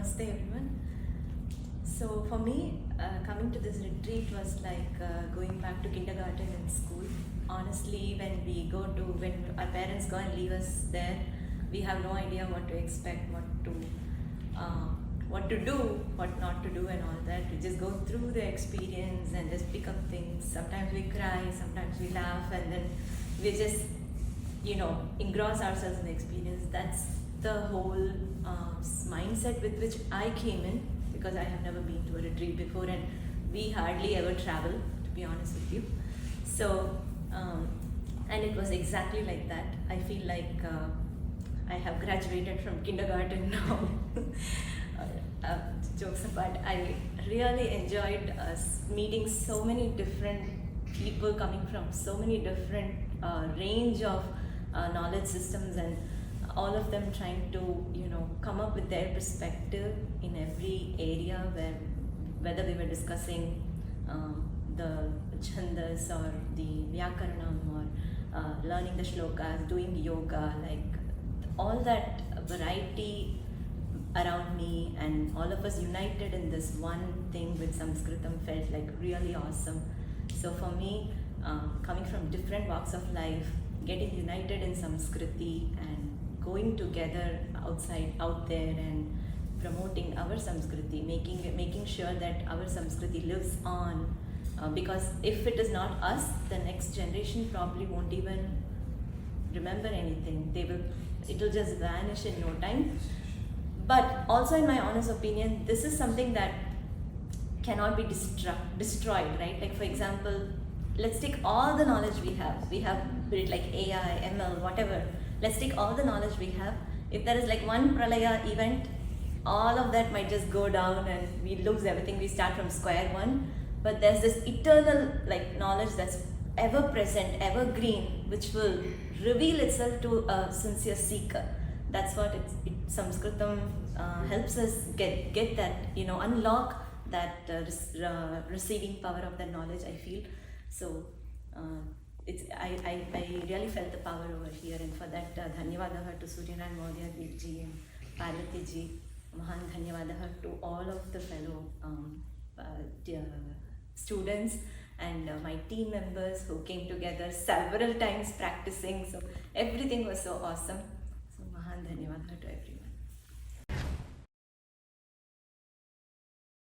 Namaste everyone. So for me, coming to this retreat was like going back to kindergarten and school. Honestly, when our parents go and leave us there, we have no idea what to expect, what to do, what not to do, and all that. We just go through the experience and just pick up things. Sometimes we cry, sometimes we laugh, and then we just engross ourselves in the experience. That's the whole mindset with which I came in, because I have never been to a retreat before and we hardly ever travel, to be honest with you. So and it was exactly like that. I feel like I have graduated from kindergarten now. Jokes apart, I really enjoyed meeting so many different people coming from so many different range of knowledge systems, and all of them trying to come up with their perspective in every area, whether we were discussing the chandas or the vyakaranam, or learning the shlokas, doing yoga, like all that variety around me, and all of us united in this one thing with Sanskritam felt like really awesome. So for me, coming from different walks of life, getting united in Samskriti and going together out there and promoting our Samskriti, making sure that our Samskriti lives on, because if it is not us, the next generation probably won't even remember anything. It will just vanish in no time. But also, in my honest opinion, this is something that cannot be destroyed, right? Like, for example, let's take all the knowledge we have built, like AI, ML, whatever. Let's take all the knowledge we have. If there is like one pralaya event, all of that might just go down and we lose everything. We start from square one. But there's this eternal like knowledge that's ever present, evergreen, which will reveal itself to a sincere seeker. That's what Sanskritam helps us get that, unlock that receiving power of that knowledge, I feel. So I really felt the power over here, and for that dhanyavadaha to Suryanarayan Mahodaya ji and Parvati ji, mahan dhanyavadaha to all of the fellow students and my team members who came together several times practicing. So everything was so awesome. So mahan dhanyavadaha to everyone.